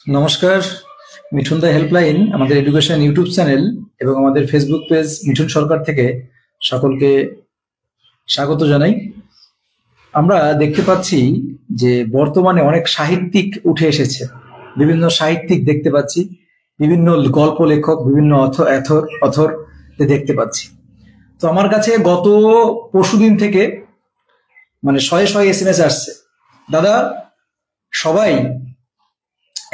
নমস্কার। মিঠুন দা হেল্পলাইন আমাদের education YouTube channel এবং আমাদের ফেসবুক পেজ মিঠুন সরকার থেকে সকলকে স্বাগত জানাই। আমরা দেখতে পাচ্ছি যে বর্তমানে অনেক সাহিত্যিক উঠে এসেছে, বিভিন্ন সাহিত্যিক দেখতে পাচ্ছি, বিভিন্ন গল্প লেখক, বিভিন্ন অথর দেখতে পাচ্ছি। তো আমার কাছে গত পরশুদিন থেকে মানে শয়ে শয়ে এসএমএস আসছে, দাদা সবাই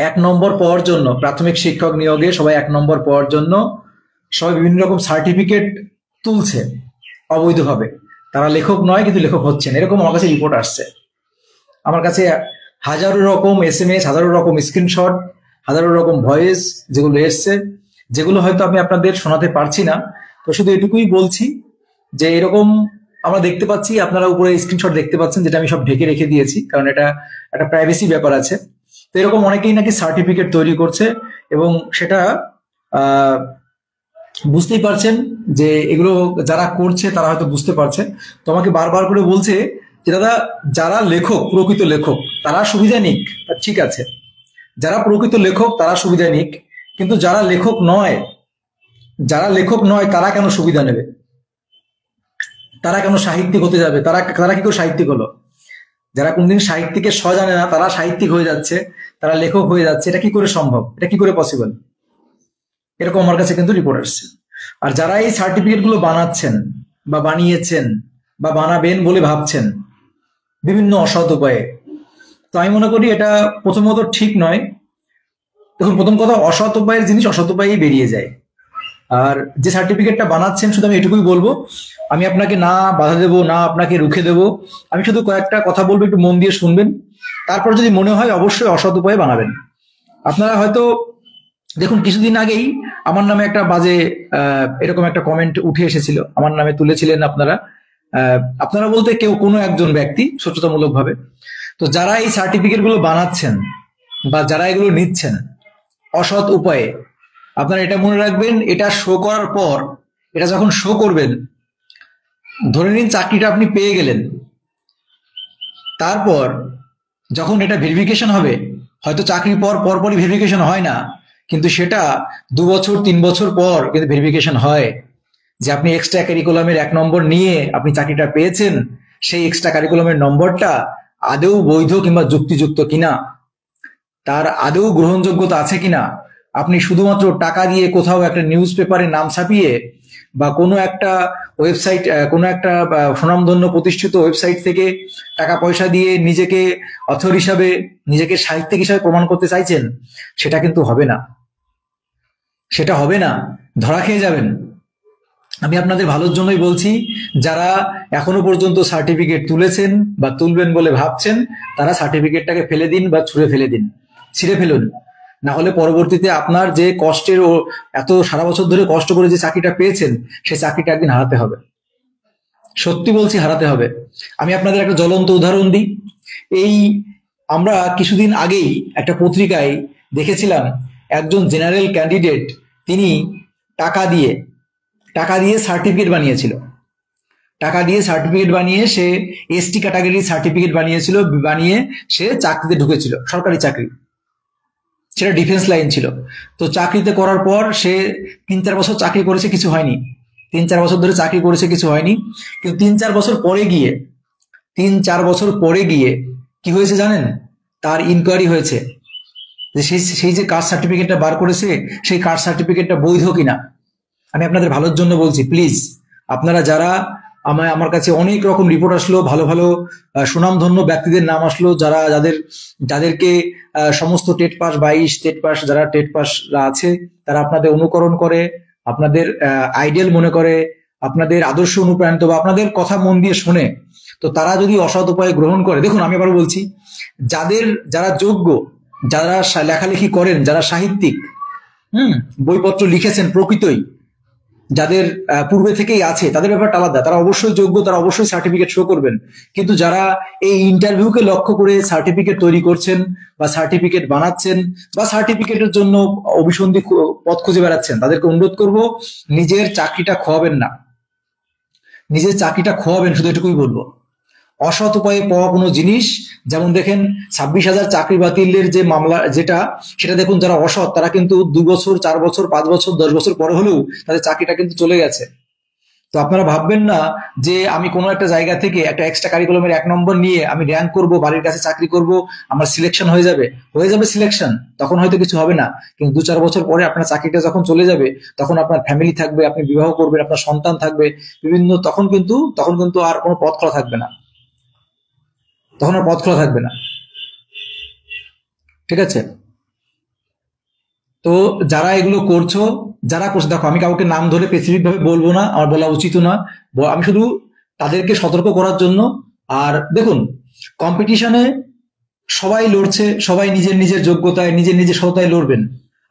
1 নম্বর পাওয়ার জন্য, প্রাথমিক শিক্ষক নিয়োগে সবাই 1 নম্বর পাওয়ার জন্য সবাই বিভিন্ন রকম সার্টিফিকেট তুলছে অবৈধভাবে। তারা লেখক নয় কিন্তু লেখক হচ্ছেন, এরকম আমার কাছে রিপোর্ট আসছে। আমার কাছে হাজারো রকম এসএমএস, হাজারো রকম স্ক্রিনশট, হাজারো রকম ভয়েস যেগুলো এসছে, যেগুলো হয়তো আমি আপনাদের শোনাতে পারছি না। তো শুধু এটুকুই বলছি যে এরকম আমরা দেখতে পাচ্ছি, আপনারা উপরে স্ক্রিনশট দেখতে পাচ্ছেন, যেটা আমি সব ঢেকে রেখে দিয়েছি কারণ এটা একটা প্রাইভেসি ব্যাপার আছে। তো এরকম অনেকেই নাকি সার্টিফিকেট তৈরি করছে এবং সেটা বুঝতেই পারছেন যে এগুলো যারা করছে তারা হয়তো বুঝতে পারছে। তো আমাকে বারবার করে বলছে যে দাদা, যারা লেখক, প্রকৃত লেখক তারা সুবিধা নিক, ঠিক আছে, যারা প্রকৃত লেখক তারা সুবিধা নিক, কিন্তু যারা লেখক নয়, তারা কেন সুবিধা নেবে? তারা কেন সাহিত্যিক হতে যাবে? তারা কি করে সাহিত্যিক হলো? যারা কোনদিন সাহিত্যিকের জানে না তারা সাহিত্যিক হয়ে যাচ্ছে, তারা লেখক হয়ে যাচ্ছে। এটা কি করে সম্ভব? এটা কি করে পসিবল? এরকম আমার কাছে কিন্তু রিপোর্ট আসছে। আর যারা এই সার্টিফিকেট গুলো বানাচ্ছেন বা বানিয়েছেন বা বানাবেন বলে ভাবছেন বিভিন্ন অসৎ উপায়ে, তো আমি মনে করি এটা প্রথমত ঠিক নয়। দেখুন, প্রথম কথা, অসৎ উপায়ের জিনিস অসৎ উপায়েই বেরিয়ে যায়। আর যে সার্টিফিকেটটা বানাচ্ছেন, শুধু আমি এটুকুই বলবো, আমি আপনাকে না বাধা দেবো, না আপনাকে রুখে দেবো, আমি শুধু কয়েকটা কথা বলবো, একটু মন দিয়ে শুনবেন। তারপর যদি মনে হয় অবশ্যই অসৎ উপায়ে বানাবেন। আপনারা হয়তো দেখুন, কিছুদিন আগেই আমার নামে একটা বাজে এরকম একটা কমেন্ট উঠে এসেছিল, আমার নামে তুলেছিলেন আপনারা। আপনারা বলতে কেউ কোনো একজন ব্যক্তি সচেতনমূলক ভাবে। তো যারা এই সার্টিফিকেট গুলো বানাচ্ছেন বা যারা এগুলো নিচ্ছেন অসৎ উপায়ে, আপনারা এটা মনে রাখবেন, এটা শো করার পর, এটা যখন শো করবেন, ধরে নিন চাকরিটা আপনি পেয়ে গেলেন, তারপর যখন এটা ভেরিফিকেশন হবে, হয়তো চাকরির পরপরই ভেরিফিকেশন হয় না, কিন্তু সেটা 2 বছর 3 বছর পর কিন্তু ভেরিফিকেশন হয় যে আপনি এক্সট্রা কারিকুলামের 1 নম্বর নিয়ে আপনি চাকরিটা পেয়েছেন, সেই এক্সট্রা কারিকুলামের নম্বরটা আদৌ বৈধ কিংবা যুক্তিযুক্ত কিনা, তার আদৌ গ্রহণযোগ্যতা আছে কিনা। আপনি শুধুমাত্র টাকা দিয়ে কোথাও একটা নিউজ পেপারে নাম ছাপিয়ে বা কোনো একটা ওয়েবসাইট, কোনো একটা স্বনামধন্য প্রতিষ্ঠিত ওয়েবসাইট থেকে টাকা পয়সা দিয়ে নিজেকে অথর হিসাবে, নিজেকে সাহিত্যিক হিসাবে প্রমাণ করতে চাইছেন, সেটা কিন্তু হবে না, সেটা হবে না, ধরা খেয়ে যাবেন। আমি আপনাদের ভালোর জন্যই বলছি, যারা এখনো পর্যন্ত সার্টিফিকেট তুলেছেন বা তুলবেন বলে ভাবছেন, তারা সার্টিফিকেটটাকে ফেলে দিন বা ছুঁড়ে ফেলে দিন, ছিঁড়ে ফেলুন। না হলে পরবর্তীতে আপনার যে কষ্টের ও এত সারা বছর ধরে কষ্ট করে যে চাকরিটা পেয়েছেন, সেই চাকরিটা একদিন হারাতে হবে। সত্যি বলছি, হারাতে হবে। আমি আপনাদের একটা জ্বলন্ত উদাহরণ দিই। এই আমরা কিছুদিন আগেই একটা পত্রিকায় দেখেছিলাম, একজন জেনারেল ক্যান্ডিডেট, তিনি টাকা দিয়ে সার্টিফিকেট বানিয়েছিল, টাকা দিয়ে সার্টিফিকেট বানিয়ে সে এসটি ক্যাটাগরির সার্টিফিকেট বানিয়েছিল, বানিয়ে সে চাকরিতে ঢুকেছিল, সরকারি চাকরি, সেটা ডিফেন্স লাইন ছিল। তো চাকরিতে করার পর সে 3-4 বছর চাকরি করেছে, কিছু হয়নি। 3-4 বছর ধরে চাকরি করেছে, কিছু হয়নি। কিন্তু 3-4 বছর পরে গিয়ে, 3-4 বছর পরে গিয়ে কি হয়েছে জানেন? তার ইনকোয়ারি হয়েছে যে সেই যে কাস্ট সার্টিফিকেটটা বার করেছে, সেই কাস্ট সার্টিফিকেটটা বৈধ কিনা। আমি আপনাদের ভালোর জন্য বলছি, প্লিজ আপনারা যারা, আমার কাছে অনেক রকম রিপোর্ট আসলো, ভালো ভালো সুনামধন্য ব্যক্তিদের নাম আসলো, যাদেরকে সমস্ত টেট পাস 22 টেট পাস, যারা টেট পাস আছে, তারা আপনাদের অনুকরণ করে, আপনাদের আইডিয়াল মনে করে, আপনাদের আদর্শ অনুপ্রাণিত বা আপনাদের কথা মন দিয়ে শোনে। তো তারা যদি অসৎ উপায়ে গ্রহণ করে, দেখুন আমি আবার বলছি, যারা যোগ্য, যারা লেখালেখি করেন, যারা সাহিত্যিক, বইপত্র লিখেছেন প্রকৃতই, যাদের পূর্বে থেকেই আছে, তাদের ব্যাপারটা আলাদা, তারা অবশ্যই যোগ্য, তারা অবশ্যই সার্টিফিকেট শো করবেন। কিন্তু যারা এই ইন্টারভিউকে লক্ষ্য করে সার্টিফিকেট তৈরি করছেন বা সার্টিফিকেট বানাচ্ছেন বা সার্টিফিকেটের জন্য অভিসন্ধি পথ খুঁজে বেড়াচ্ছেন, তাদেরকে অনুরোধ করব, নিজের চাকরিটা খোয়াবেন না, নিজের চাকরিটা খোয়াবেন, শুধু এটুকুই বলবো। অসৎ উপায়ে পাওয়া কোনো জিনিস, যেমন দেখেন 26,000 চাকরি বাতিলের যে মামলা যেটা, সেটা দেখুন যারা অসৎ তারা কিন্তু 2 বছর 4 বছর 5 বছর 10 বছর পরে হলেও তাদের চাকরিটা কিন্তু চলে গেছে। তো আপনারা ভাববেন না যে আমি কোনো একটা জায়গা থেকে একটা এক্সট্রা কারিকুলামের 1 নম্বর নিয়ে আমি র্যাঙ্ক করব, বাড়ির কাছে চাকরি করব, আমার সিলেকশন হয়ে যাবে সিলেকশন, তখন হয়তো কিছু হবে না, কিন্তু 2-4 বছর পরে আপনার চাকরিটা যখন চলে যাবে তখন আপনার ফ্যামিলি থাকবে, আপনি বিবাহ করবেন, আপনার সন্তান থাকবে বিভিন্ন, তখন কিন্তু আর কোনো পথ খোলা থাকবে না, তখন আর পথ খোলা থাকবে না। ঠিক আছে? তো যারা এগুলো করছো, দেখো আমি কাউকে নাম ধরে স্পেসিফিক ভাবে বলবো না, আমার বলা উচিত না, আমি শুধু তাদেরকে সতর্ক করার জন্য। আর দেখুন, কম্পিটিশনে সবাই লড়ছে, সবাই নিজের নিজের যোগ্যতায় নিজের নিজের সততায় লড়বেন,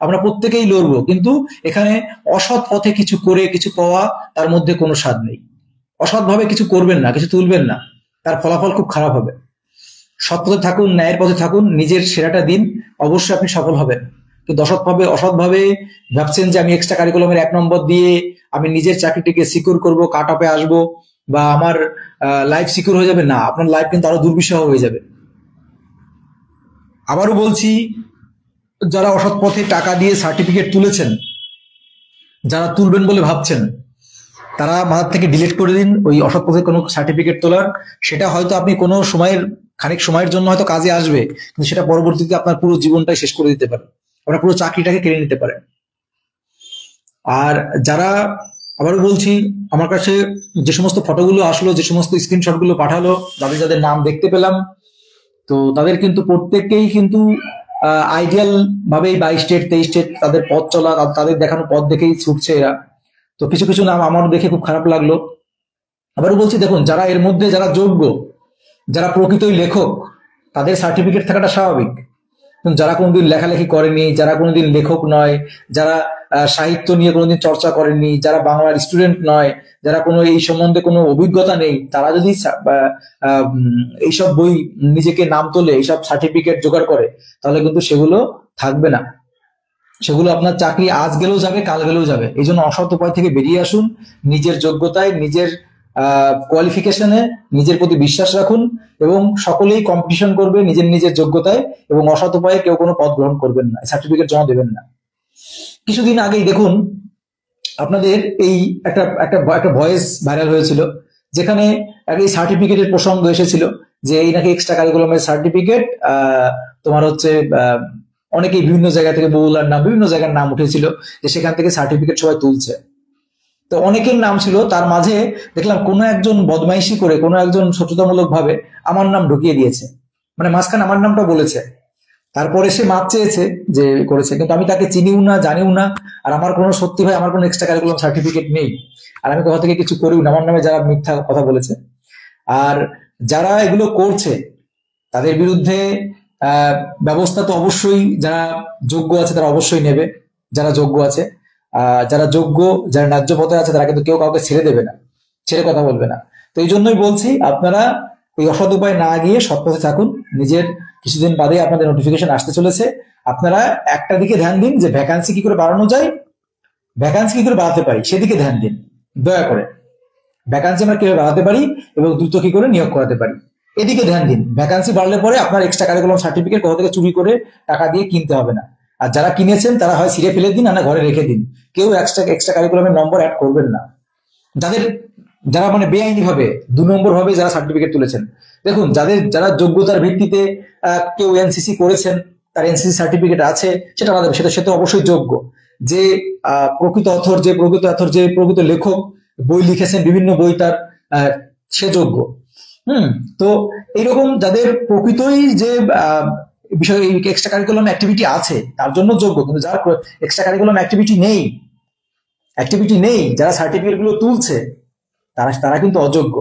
আমরা প্রত্যেকেই লড়বো, কিন্তু এখানে অসৎ পথে কিছু করে কিছু পাওয়া, তার মধ্যে কোনো স্বাদ নেই। অসৎভাবে কিছু করবেন না, কিছু তুলবেন না, তার ফলাফল খুব খারাপ হবে। সৎ পথে থাকুন, ন্যায়ের পথে থাকুন, নিজের সেরাটা দিন, অবশ্যই আপনি সফল হবেন। কিন্তু অসৎভাবে ভাবছেন যে আমি এক্সট্রা কারিকুলামের 1 নম্বর দিয়ে আমি নিজের চাকরিটিকে সিকিউর করব, কাট আপে আসবো, বা আমার লাইফ সিকিউর হয়ে যাবে, না, আপনার লাইফ কিন্তু আরো দুর্বিষহ হয়ে যাবে। আবারও বলছি, যারা অসৎ পথে টাকা দিয়ে সার্টিফিকেট তুলেছেন, যারা তুলবেন বলে ভাবছেন, তারা মাথার থেকে ডিলিট করে দিন ওই অসৎ পথে কোনো সার্টিফিকেট তোলার। সেটা হয়তো আপনি কোনো খানিক সময়ের জন্য হয়তো কাজে আসবে, কিন্তু সেটা পরবর্তীতে আপনার পুরো জীবনটাই শেষ করে দিতে পারে, আপনার পুরো চাকরিটাকে কেড়ে নিতে পারে। আর যারা, আবারও বলছি, আমার কাছে যে সমস্ত ফটোগুলো আসলো, যে সমস্ত স্ক্রিনশটগুলো পাঠালো, যাদের নাম দেখতে পেলাম, তো তাদের কিন্তু প্রত্যেককেই কিন্তু আইডিয়াল ভাবে 22 স্টেট 23 স্টেট তাদের পথ চলা, তাদের দেখানো পথ দেখেই ছুটছে এরা। তো কিছু কিছু নাম আমার দেখে খুব খারাপ লাগলো। আবারও বলছি, দেখুন, যারা এর মধ্যে যারা যোগ্য, যারা প্রকৃতই লেখক, তাদের সার্টিফিকেট থাকাটা স্বাভাবিক। যারা কোনোদিন লেখালেখি করেনি, যারা কোনোদিন লেখক নয়, যারা সাহিত্য নিয়ে কোনোদিন চর্চা করেনি, যারা বাংলার স্টুডেন্ট নয়, যারা কোনো এই সম্বন্ধে কোনো অভিজ্ঞতা নেই, তারা যদি এইসব বই নিজেকে নাম তোলে, এইসব সার্টিফিকেট জোগাড় করে, তাহলে কিন্তু সেগুলো থাকবে না। সেগুলো আপনার চাকরি আজ গেলেও যাবে, কাল গেলেও যাবে। এই জন্য অসৎ উপায় থেকে বেরিয়ে আসুন, নিজের যোগ্যতায়, নিজের কোয়ালিফিকেশনে নিজের প্রতি বিশ্বাস রাখুন, এবং সকলেই কম্পিটিশন করবে নিজের নিজের যোগ্যতায়, এবং অসৎ উপায়ে কেউ কোনো পদ গ্রহণ করবেন না, সার্টিফিকেট জমা দেবেন না। কিছুদিন আগেই দেখুন, আপনাদের এই একটা ভয়েস ভাইরাল হয়েছিল, যেখানে এই সার্টিফিকেটের প্রসঙ্গ এসেছিল, যে এই নাকি এক্সট্রা কারিকুলামের সার্টিফিকেট, তোমার হচ্ছে অনেকেই বিভিন্ন জায়গা থেকে, বহুলার নাম, বিভিন্ন জায়গার নাম উঠেছিল, যে সেখান থেকে সার্টিফিকেট সবাই তুলছে। তো অনেকের নাম ছিল, তার মাঝে দেখলাম কোনো একজন বদমাইশি করে, কোনো একজন সচেতনমূলক ভাবে আমার নাম ঢুকিয়ে দিয়েছে, মানে মাঝখানে আমার নামটা বলেছে। তারপরে সে মাপ চেয়েছে যে করেছে, কিন্তু আমি তাকে চিনিও না, জানিও না, আর আমার কোনো, সত্যি ভাই, আমার কোনো এক্সট্রা কারিকুলাম সার্টিফিকেট নেই, আর আমি কোথা থেকে কিছু করিও না, আমার নামে যারা মিথ্যা কথা বলেছে। আর যারা এগুলো করছে তাদের বিরুদ্ধে ব্যবস্থা তো অবশ্যই, যারা যোগ্য আছে তারা অবশ্যই নেবে, যারা যোগ্য আছে, যারা যোগ্য, যারা ন্যায্য পথে আছে, তারা কিন্তু কেউ কাউকে ছেড়ে দেবে না, ছেড়ে কথা বলবে না। তো এই জন্যই বলছি, আপনারা ওই অসৎ উপায় না গিয়ে সৎ পথে থাকুন। নিজের কিছুদিন বাদে আপনাদের নোটিফিকেশন আসতে চলেছে, আপনারা একটা দিকে ধ্যান দিন, যে ভ্যাকান্সি কি করে বাড়ানো যায়, ভ্যাকান্সি কি করে বাড়াতে পারি, সেদিকে ধ্যান দিন দয়া করে। ভ্যাকান্সি আমরা কিভাবে বাড়াতে পারি এবং দ্রুত কি করে নিয়োগ করাতে পারি, এদিকে ধ্যান দিন। ভ্যাকান্সি বাড়লে পরে আপনার এক্সট্রা কারিকুলাম সার্টিফিকেট কোথা থেকে চুরি করে টাকা দিয়ে কিনতে হবে না। আর যারা কিনেছেন তারা হয় ছিঁড়ে ফেলে দিন, না ঘরে রেখে দিন, কেউ এক্সট্রা কারিকুলামের নম্বর অ্যাড করবেন না। যারা মানে বেআইনি ভাবে 2 নম্বর ভাবে যারা সার্টিফিকেট তুলেছেন, দেখুন, যারা যোগ্যতার ভিত্তিতে কেউ এনসিসি করেছেন, তার এনসিসি সার্টিফিকেট আছে, সেটা আলাদা, সে তো অবশ্যই যোগ্য। যে প্রকৃত অথর, যে প্রকৃত লেখক, বই লিখেছেন, বিভিন্ন বই তার, সে যোগ্য। তো এইরকম যাদের প্রকৃতই যে বিষয় এক্সট্রা কারিকুলাম অ্যাক্টিভিটি আছে, তার জন্য যোগ্য। কিন্তু যারা এক্সট্রা কারিকুলাম অ্যাক্টিভিটি নেই, যারা সার্টিফিকেট গুলো তুলছে, তারা কিন্তু অযোগ্য,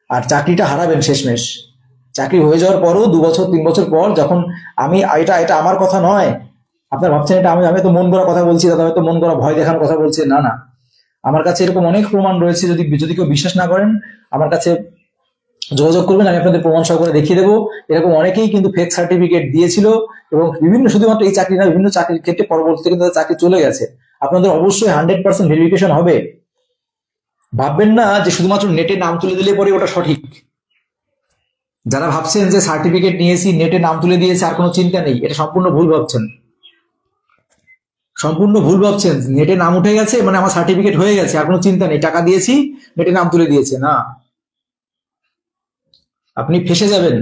আর চাকরিটা হারাবেন শেষমেশ। চাকরি হয়ে যাওয়ার পরও 2 বছর 3 বছর পর, যখন এটা আমার কথা নয়, আপনার ভাবছেন এটা আমি তো মন করা কথা বলছি, দাদা হয়তো মন করা ভয় দেখানোর কথা বলছে, না, আমার কাছে এরকম অনেক প্রমাণ রয়েছে। যদি কেউ বিশ্বাস না করেন, আমার কাছে যোগাযোগ করবেন, আমি আপনাদের প্রমাণ সহকারে দেখিয়ে দেবো। এরকম অনেকেই কিন্তু ফেক সার্টিফিকেট দিয়েছিল, এবং শুধুমাত্র এই চাকরি না, বিভিন্ন চাকরির ক্ষেত্রে পরবর্তীতে কিন্তু তাদের চাকরি চলে গেছে। আপনাদের অবশ্যই 100% ভেরিফিকেশন হবে। ভাববেন না যে শুধুমাত্র নেটে নাম তুলে দিলে পরে ওটা সঠিক। যারা ভাবছেন যে সার্টিফিকেট নিয়েছি, নেটে নাম তুলে দিয়েছে, আর কোনো চিন্তা নেই, এটা সম্পূর্ণ ভুল ভাবছেন। সম্পূর্ণ ভুল ভাবছেন। নেটে নাম উঠে গেছে মানে আমার সার্টিফিকেট হয়ে গেছে, আর কোনো চিন্তা নেই, টাকা দিয়েছি, নেটে নাম তুলে দিয়েছে, না। আপনি ফেসে যাবেন।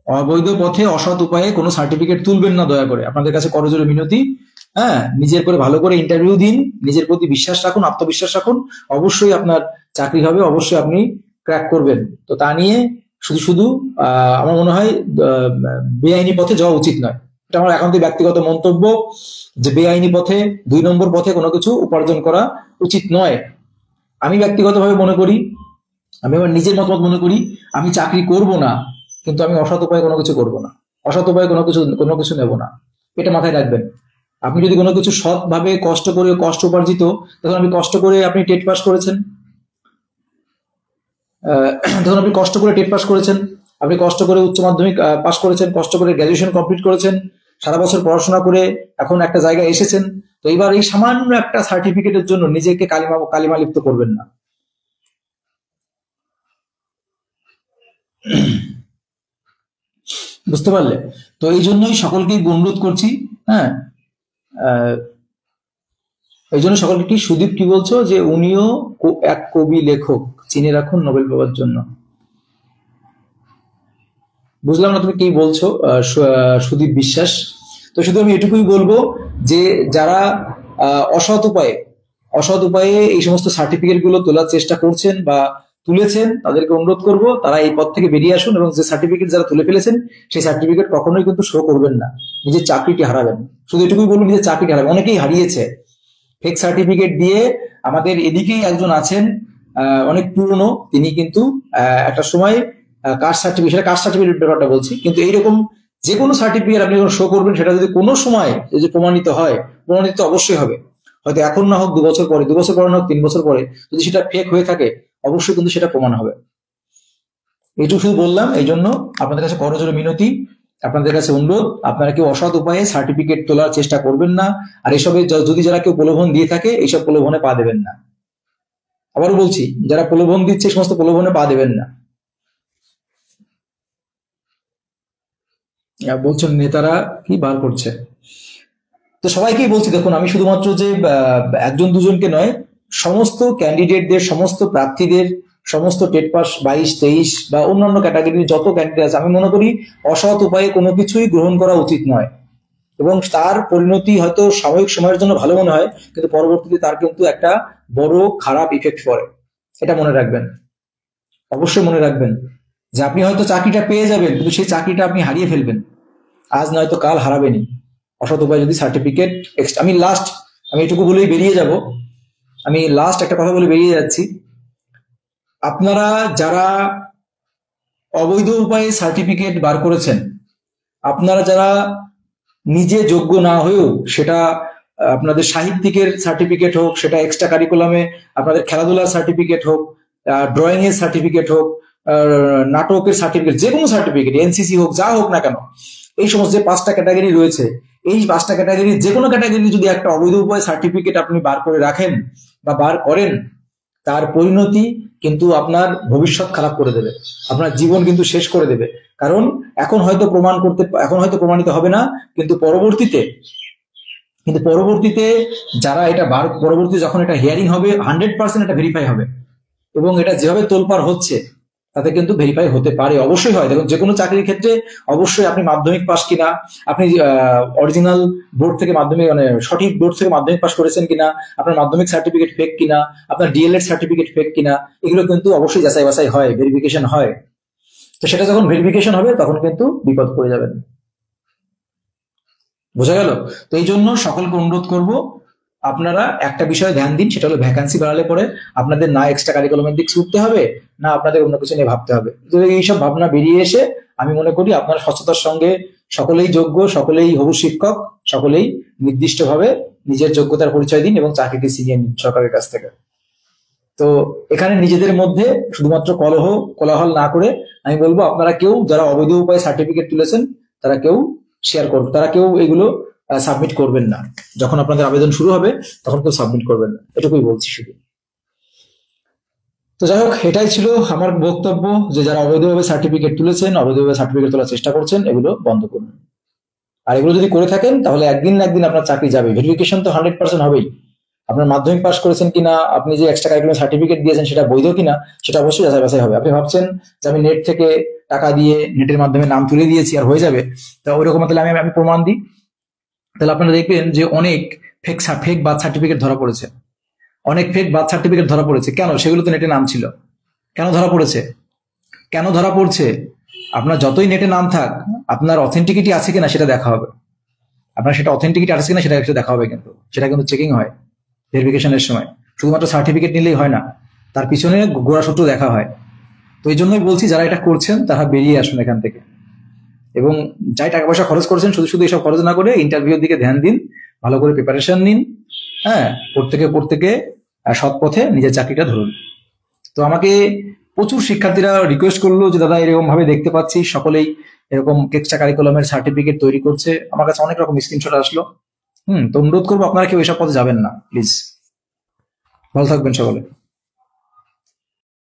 অবৈধ পথে অসৎ উপায়ে কোনো সার্টিফিকেট তুলবেন না দয়া করে, আপনাদের কাছে করজোড়ে মিনতি। হ্যাঁ, নিজের করে ভালো করে ইন্টারভিউ দিন, নিজের প্রতি বিশ্বাস রাখুন, আত্মবিশ্বাস রাখুন, অবশ্যই আপনার চাকরি হবে, অবশ্যই আপনি ক্র্যাক করবেন। তো তা নিয়ে শুধু শুধু আমার মনে হয় বেআইনি পথে যাওয়া উচিত নয়। এটা আমার একান্ত ব্যক্তিগত মন্তব্য যে বেআইনি পথে, 2 নম্বর পথে কোনো কিছু উপার্জন করা উচিত নয়। আমি ব্যক্তিগতভাবে মনে করি, আমি আমার নিজের মতামত মনে করি, আমি চাকরি করব না, কিন্তু আমি অসৎ উপায়ে কোনো কিছু করব না, অসৎ উপায়ে কোনো কিছু নেব না। এটা মাথায় রাখবেন। আপনি যদি কোনো কিছু সৎভাবে কষ্ট করে, কষ্ট উপার্জিত, তখন আপনি কষ্ট করে আপনি টেট পাস করেছেন, ধরুন আপনি কষ্ট করে টেট পাস করেছেন, আপনি কষ্ট করে উচ্চ মাধ্যমিক পাস করেছেন, কষ্ট করে গ্রাজুয়েশন কমপ্লিট করেছেন, সারা বছর পড়াশোনা করে এখন একটা জায়গায় এসেছেন। তো এবার এই সামান্য একটা সার্টিফিকেটের জন্য নিজেকে কালিমা লিপ্ত করবেন না। বুঝতে পারলে? তো এই জন্যই সকলকেই অনুরোধ করছি। হ্যাঁ, এই জন্য সকলকে কি সুদীপ কি বলছো যে উনিও এক কবি লেখক, চিনে রাখুন নোবেল পাওয়ার জন্য। বুঝলাম না তুমি কি বলছো সুদীপ বিশ্বাস। তো শুধু আমি এটুকুই বলবো যে যারা অসৎ উপায়ে এই সমস্ত সার্টিফিকেট গুলো তোলার চেষ্টা করছেন বা তুলেছেন, তাদেরকে অনুরোধ করব তারা এই পথ থেকে বেরিয়ে আসুন, এবং যে সার্টিফিকেট যারা তুলে ফেলেছেন সেই সার্টিফিকেট কখনোই কিন্তু শো করবেন না, নিজের চাকরিটি হারাবেন। শুধু এটুকুই বলবো, নিজের চাকরিটি হারাবেন। অনেকেই হারিয়েছে ফেক সার্টিফিকেট দিয়ে। আমাদের এদিকেই একজন আছেন অনেক পুরনো, তিনি কিন্তু একটা সময় কাস্ট সার্টিফিকেট ব্যাপারটা বলছি, কিন্তু এইরকম যে কোনো সার্টিফিকেট আপনি যখন শো করবেন, সেটা যদি কোনো সময় যদি প্রমাণিত হয়, প্রমাণিত অবশ্যই হবে, হয়তো এখন না হোক 2 বছর পরে, 2 বছর পরে না হোক 3 বছর পরে, যদি সেটা ফেক হয়ে থাকে অবশ্যই কিন্তু সেটা প্রমাণ হবে। এইটুকু শুধু বললাম। এই জন্য আপনাদের কাছে করজোড়ে মিনতি, আপনাদের কাছে অনুরোধ, আপনারা কেউ অসৎ উপায়ে সার্টিফিকেট তোলার চেষ্টা করবেন না। আর এসবে যদি যারা কেউ প্রলোভন দিয়ে থাকে, এইসব প্রলোভনে পা দেবেন না। আবারও বলছি, যারা প্রলোভন দিচ্ছে সমস্ত প্রলোভনে পা দেবেন না। বলছেন নেতারা কি বার করছে, তো সবাইকেই বলছি, দেখুন আমি শুধুমাত্র যে একজন দুজনকে নয়, সমস্ত ক্যান্ডিডেটদের, সমস্ত প্রার্থীদের, সমস্ত টেট পাস 22, 23 বা অন্যান্য ক্যাটাগরির যত ক্যান্ডিডেট আছে, আমি মনে করি অসৎ উপায়ে কোনো কিছুই গ্রহণ করা উচিত নয়। এবং তার পরিণতি হয়তো সাময়িক সময়ের জন্য ভালো মনে হয়, কিন্তু পরবর্তীতে তার কিন্তু একটা বড় খারাপ ইফেক্ট পড়ে। এটা মনে রাখবেন, অবশ্যই মনে রাখবেন যে আপনি হয়তো চাকরিটা পেয়ে যাবেন, কিন্তু সেই চাকরিটা আপনি হারিয়ে ফেলবেন, আজ নয়তো কাল হারাবেনই অসৎ উপায়ে যদি সার্টিফিকেট। আমি এটুকু বলেই বেরিয়ে যাব। আমি লাস্ট একটা কথা বলে বেরিয়ে যাচ্ছি। আপনারা যারা অবৈধ উপায়ে সার্টিফিকেট বার করেছেন, আপনারা যারা নিজে যোগ্য না হয়েও, সেটা আপনাদের সাহিত্যিকের সার্টিফিকেট হোক, সেটা এক্সট্রা কারিকুলামে আপনাদের খেলাধুলার সার্টিফিকেট হোক, ড্রয়িং এর সার্টিফিকেট হোক, নাটকের সার্টিফিকেট, যে কোনো সার্টিফিকেট, এনসিসি হোক, যা হোক না কেন, এই সমস্ত যে 5টা ক্যাটাগরি রয়েছে, এই 5টা ক্যাটাগরি যে কোনো ক্যাটাগরি যদি একটা অবৈধ উপায়ে সার্টিফিকেট আপনি বার করে রাখেন বা বার করেন, তার পরিণতি কিন্তু আপনার ভবিষ্যৎ খারাপ করে দেবে, আপনার জীবন কিন্তু শেষ করে দেবে। কারণ এখন হয়তো প্রমাণিত হবে না, কিন্তু পরবর্তীতে যারা এটা পরবর্তী যখন এটা হিয়ারিং হবে, 100% এটা ভেরিফাই হবে, এবং এটা যেভাবে তোলপাড় হচ্ছে তাতে কিন্তু ভেরিফাই হতে পারে, অবশ্যই হয়। দেখুন, যে কোনো চাকরির ক্ষেত্রে অবশ্যই আপনি মাধ্যমিক পাস কিনা, আপনি অরিজিনাল বোর্ড থেকে মাধ্যমিক, মানে সঠিক বোর্ড থেকে মাধ্যমিক পাস করেছেন কিনা, আপনার মাধ্যমিক সার্টিফিকেট ফেক কিনা, আপনার ডিএলএড সার্টিফিকেট ফেক কিনা, এগুলো কিন্তু অবশ্যই যাচাই বাছাই হয়, ভেরিফিকেশন হয়। তো সেটা যখন ভেরিফিকেশন হবে তখন কিন্তু বিপদ পড়ে যাবেন। বোঝা গেল? তো এই জন্য সকলকে অনুরোধ করব, আপনারা একটা বিষয়ে ধ্যান দিন, সেটা হলো ভ্যাকান্সি বাড়ালে পরে আপনাদের না এক্সট্রা কারিকুলামের দিক ছুটতে হবে, না আপনাদের অন্য কিছু নিয়ে ভাবতে হবে। এইসব ভাবনা বেরিয়ে এসে আমি মনে করি আপনারা স্বচ্ছতার সঙ্গে, সকলেই যোগ্য, সকলেই হবু শিক্ষক, সকলেই নির্দিষ্টভাবে নিজের যোগ্যতার পরিচয় দিন এবং চাকরিটি ছিনিয়ে নিন সরকারের কাছ থেকে। তো এখানে নিজেদের মধ্যে শুধুমাত্র কোলাহল না করে আমি বলবো, আপনারা কেউ যারা অবৈধ উপায়ে সার্টিফিকেট তুলেছেন তারা কেউ এগুলো সাবমিট করবেন না। যখন আপনাদের আবেদন শুরু হবে তখন কেউ সাবমিট করবেন না, এটুকুই বলছি শুধু। তো যাই হোক, এটাই ছিল আমার বক্তব্য যে যারা অবৈধভাবে সার্টিফিকেট তুলেছেন, অবৈধভাবে সার্টিফিকেট তোলার চেষ্টা করছেন, এগুলো বন্ধ করুন। আর এগুলো যদি করে থাকেন তাহলে একদিন না একদিন আপনার চাকরি যাবে। ভেরিফিকেশন তো 100% হবেই। আপনার মাধ্যমিক পাস করেছেন কিনা, আপনি যে এক্সট্রা কারিকুলাম সার্টিফিকেট দিয়েছেন সেটা বৈধ কিনা, সেটা অবশ্যই যাচাই বাছাই হবে। আপনি ভাবছেন যে আমি নেট থেকে টাকা দিয়ে নেটের মাধ্যমে নাম তুলে দিয়েছি আর হয়ে যাবে, তা ওইরকম তাহলে আমি প্রমাণ দিই, তাহলে আপনারা দেখবেন যে অনেক ফেক বার্থ সার্টিফিকেট ধরা পড়েছে, অনেক ফেক বার্থ সার্টিফিকেট ধরা পড়েছে। কেন? সেগুলো তো নেটে নাম ছিল। কেন ধরা পড়েছে? কেন ধরা পড়ছে? আপনার যতই নেটে নাম থাক, আপনার অথেন্টিকিটি আছে কিনা সেটা দেখা হবে। আপনার সেটা অথেন্টিকিটি আছে কিনা সেটা একটু দেখা হবে, কিন্তু সেটা কিন্তু চেকিং হয় ভেরিফিকেশনের সময়। শুধুমাত্র সার্টিফিকেট নিলেই হয় না, তার পিছনে গোড়া সূত্র দেখা হয়। তো এই জন্যই বলছি যারা এটা করছেন তারা বেরিয়ে আসুন এখান থেকে, এবং যাই টাকা পয়সা খরচ করছেন শুধু শুধু এসব খরচ না করে ইন্টারভিউর দিকে ধ্যান দিন, ভালো করে প্রিপারেশন নিন। হ্যাঁ, প্রত্যেকে সৎ পথে নিজের চাকরিটা ধরুন। তো আমাকে প্রচুর শিক্ষার্থীরা রিকোয়েস্ট করলো যে দাদা এরকম ভাবে দেখতে পাচ্ছি সকলেই এরকম এক্সট্রা কারিকুলামের সার্টিফিকেট তৈরি করছে, আমার কাছে অনেক রকম স্ক্রিনশট আসলো। তো অনুরোধ করবো আপনারা কেউ এসব পথে যাবেন না প্লিজ। ভালো থাকবেন সকলে।